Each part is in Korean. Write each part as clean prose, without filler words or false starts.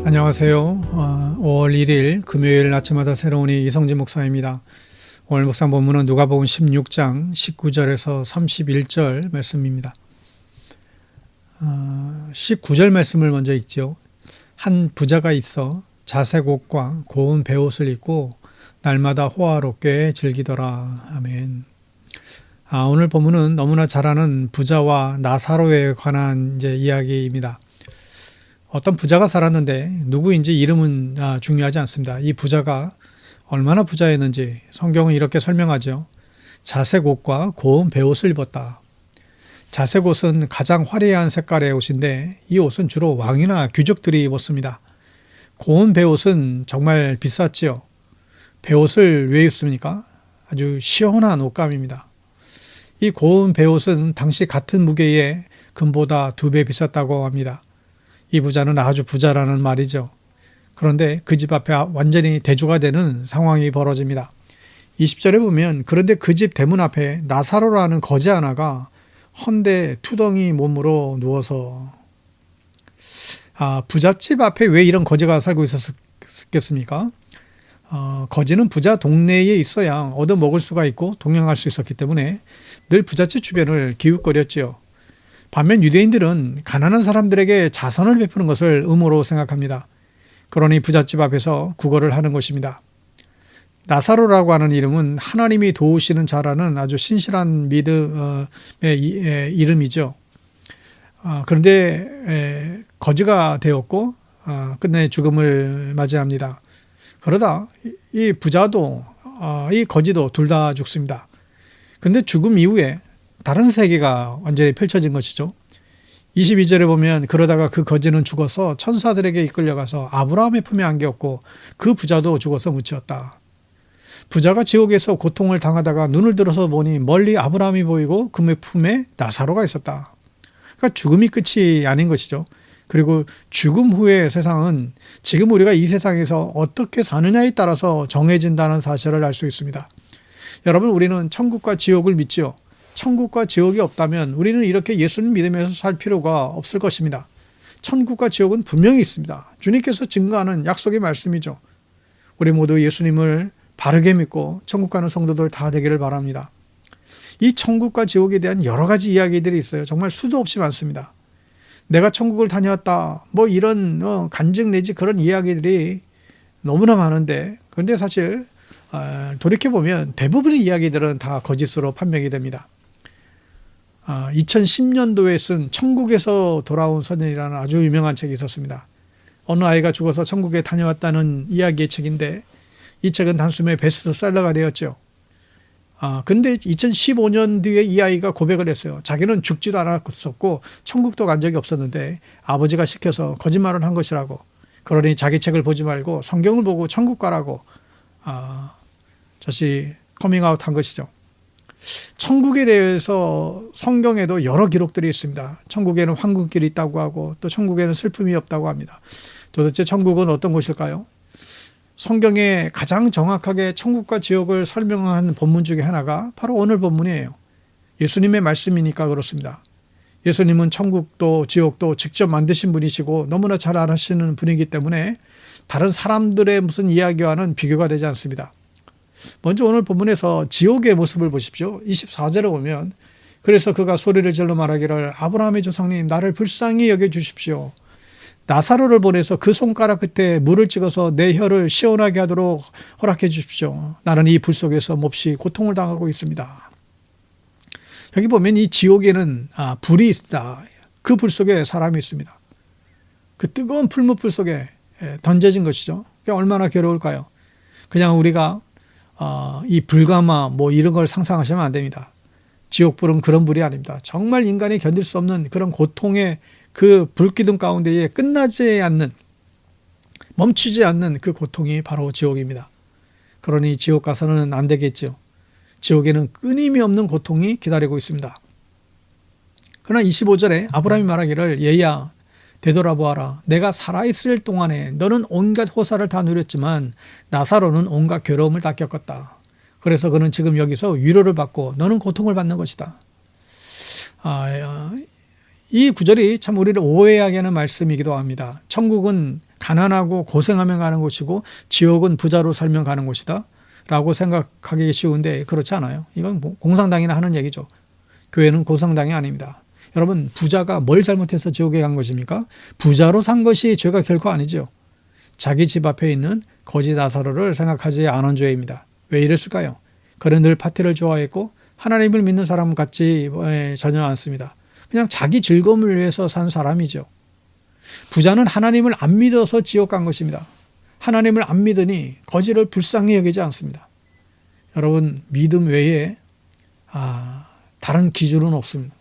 안녕하세요. 5월 1일 금요일 아침마다 새로운 이성진 목사입니다. 오늘 묵상 본문은 누가복음 16장 19절에서 31절 말씀입니다. 19절 말씀을 먼저 읽죠. 한 부자가 있어 자색 옷과 고운 베옷을 입고 날마다 호화롭게 즐기더라. 아멘. 오늘 본문은 너무나 잘 아는 부자와 나사로에 관한 이야기입니다. 어떤 부자가 살았는데 누구인지 이름은 중요하지 않습니다. 이 부자가 얼마나 부자였는지 성경은 이렇게 설명하죠. 자색 옷과 고운 베옷을 입었다. 자색 옷은 가장 화려한 색깔의 옷인데 이 옷은 주로 왕이나 귀족들이 입었습니다. 고운 베옷은 정말 비쌌지요. 베옷을 왜 입습니까? 아주 시원한 옷감입니다. 이 고운 베옷은 당시 같은 무게의 금보다 2배 비쌌다고 합니다. 이 부자는 아주 부자라는 말이죠. 그런데 그 집 앞에 완전히 대조가 되는 상황이 벌어집니다. 20절에 보면 그런데 그 집 대문 앞에 나사로라는 거지 하나가 헌데 투덩이 몸으로 누워서 부잣집 앞에 왜 이런 거지가 살고 있었겠습니까? 거지는 부자 동네에 있어야 얻어먹을 수가 있고 동행할 수 있었기 때문에 늘 부잣집 주변을 기웃거렸지요. 반면 유대인들은 가난한 사람들에게 자선을 베푸는 것을 의무로 생각합니다. 그러니 부잣집 앞에서 구걸을 하는 것입니다. 나사로라고 하는 이름은 하나님이 도우시는 자라는 아주 신실한 믿음의 이름이죠. 그런데 거지가 되었고 끝내 죽음을 맞이합니다. 그러다 이 부자도 이 거지도 둘 다 죽습니다. 그런데 죽음 이후에 다른 세계가 완전히 펼쳐진 것이죠. 22절에 보면 그러다가 그 거지는 죽어서 천사들에게 이끌려가서 아브라함의 품에 안겼고 그 부자도 죽어서 묻혔다. 부자가 지옥에서 고통을 당하다가 눈을 들어서 보니 멀리 아브라함이 보이고 그의 품에 나사로가 있었다. 그러니까 죽음이 끝이 아닌 것이죠. 그리고 죽음 후의 세상은 지금 우리가 이 세상에서 어떻게 사느냐에 따라서 정해진다는 사실을 알 수 있습니다. 여러분, 우리는 천국과 지옥을 믿지요. 천국과 지옥이 없다면 우리는 이렇게 예수님 믿으면서 살 필요가 없을 것입니다. 천국과 지옥은 분명히 있습니다. 주님께서 증거하는 약속의 말씀이죠. 우리 모두 예수님을 바르게 믿고 천국 가는 성도들 다 되기를 바랍니다. 이 천국과 지옥에 대한 여러 가지 이야기들이 있어요. 정말 수도 없이 많습니다. 내가 천국을 다녀왔다, 이런 간증 내지 그런 이야기들이 너무나 많은데, 그런데 사실 돌이켜보면 대부분의 이야기들은 다 거짓으로 판명이 됩니다. 2010년도에 쓴 천국에서 돌아온 소년이라는 아주 유명한 책이 있었습니다. 어느 아이가 죽어서 천국에 다녀왔다는 이야기의 책인데 이 책은 단숨에 베스트셀러가 되었죠. 근데 2015년 뒤에 이 아이가 고백을 했어요. 자기는 죽지도 않았었고 천국도 간 적이 없었는데 아버지가 시켜서 거짓말을 한 것이라고. 그러니 자기 책을 보지 말고 성경을 보고 천국 가라고 저시 커밍아웃 한 것이죠. 천국에 대해서 성경에도 여러 기록들이 있습니다. 천국에는 황금길이 있다고 하고 또 천국에는 슬픔이 없다고 합니다. 도대체 천국은 어떤 곳일까요? 성경에 가장 정확하게 천국과 지옥을 설명한 본문 중에 하나가 바로 오늘 본문이에요. 예수님의 말씀이니까 그렇습니다. 예수님은 천국도 지옥도 직접 만드신 분이시고 너무나 잘 아시는 분이기 때문에 다른 사람들의 무슨 이야기와는 비교가 되지 않습니다. 먼저 오늘 본문에서 지옥의 모습을 보십시오. 24절에 보면 그래서 그가 소리를 질러 말하기를 아브라함의 조상님 나를 불쌍히 여겨주십시오. 나사로를 보내서 그 손가락 끝에 물을 찍어서 내 혀를 시원하게 하도록 허락해 주십시오. 나는 이 불 속에서 몹시 고통을 당하고 있습니다. 여기 보면 이 지옥에는 불이 있다. 그 불 속에 사람이 있습니다. 그 뜨거운 풀무불 속에 던져진 것이죠. 그게 얼마나 괴로울까요? 그냥 우리가 이 불가마 이런 걸 상상하시면 안 됩니다. 지옥불은 그런 불이 아닙니다. 정말 인간이 견딜 수 없는 그런 고통의 그 불기둥 가운데에 끝나지 않는, 멈추지 않는 그 고통이 바로 지옥입니다. 그러니 지옥 가서는 안 되겠죠. 지옥에는 끊임이 없는 고통이 기다리고 있습니다. 그러나 25절에 아브라함이 말하기를 얘야 되돌아보아라. 내가 살아있을 동안에 너는 온갖 호사를 다 누렸지만 나사로는 온갖 괴로움을 다 겪었다. 그래서 그는 지금 여기서 위로를 받고 너는 고통을 받는 것이다. 이 구절이 참 우리를 오해하게 하는 말씀이기도 합니다. 천국은 가난하고 고생하며 가는 곳이고 지옥은 부자로 살며 가는 곳이다 라고 생각하기 쉬운데 그렇지 않아요. 이건 공상당이나 하는 얘기죠. 교회는 공상당이 아닙니다. 여러분, 부자가 뭘 잘못해서 지옥에 간 것입니까? 부자로 산 것이 죄가 결코 아니죠. 자기 집 앞에 있는 거지 나사로를 생각하지 않은 죄입니다. 왜 이랬을까요? 그는 늘 파티를 좋아했고 하나님을 믿는 사람 같지 전혀 않습니다. 그냥 자기 즐거움을 위해서 산 사람이죠. 부자는 하나님을 안 믿어서 지옥 간 것입니다. 하나님을 안 믿으니 거지를 불쌍히 여기지 않습니다. 여러분, 믿음 외에 다른 기준은 없습니다.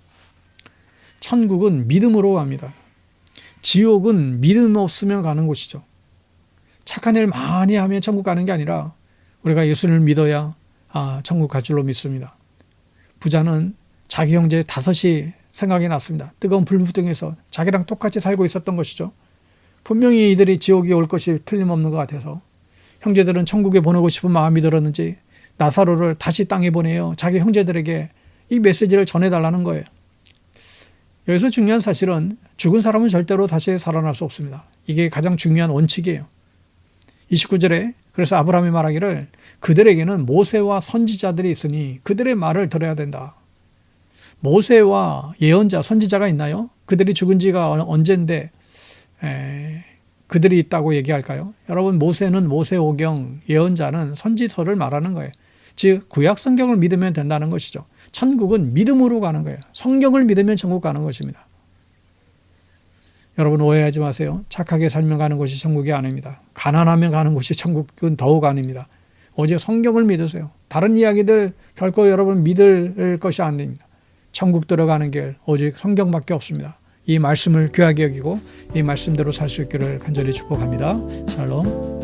천국은 믿음으로 갑니다. 지옥은 믿음 없으면 가는 곳이죠. 착한 일 많이 하면 천국 가는 게 아니라 우리가 예수님을 믿어야 천국 갈 줄로 믿습니다. 부자는 자기 형제 5이 생각이 났습니다. 뜨거운 불무등에서 자기랑 똑같이 살고 있었던 것이죠. 분명히 이들이 지옥에 올 것이 틀림없는 것 같아서 형제들은 천국에 보내고 싶은 마음이 들었는지 나사로를 다시 땅에 보내어 자기 형제들에게 이 메시지를 전해달라는 거예요. 여기서 중요한 사실은 죽은 사람은 절대로 다시 살아날 수 없습니다. 이게 가장 중요한 원칙이에요. 29절에 그래서 아브라함이 말하기를 그들에게는 모세와 선지자들이 있으니 그들의 말을 들어야 된다. 모세와 예언자, 선지자가 있나요? 그들이 죽은 지가 언젠데 그들이 있다고 얘기할까요? 여러분, 모세는 모세오경, 예언자는 선지서를 말하는 거예요. 즉 구약 성경을 믿으면 된다는 것이죠. 천국은 믿음으로 가는 거예요. 성경을 믿으면 천국 가는 것입니다. 여러분, 오해하지 마세요. 착하게 살면 가는 곳이 천국이 아닙니다. 가난하면 가는 곳이 천국은 더욱 아닙니다. 오직 성경을 믿으세요. 다른 이야기들 결코 여러분 믿을 것이 아닙니다. 천국 들어가는 길 오직 성경밖에 없습니다. 이 말씀을 귀하게 여기고 이 말씀대로 살 수 있기를 간절히 축복합니다. 샬롬.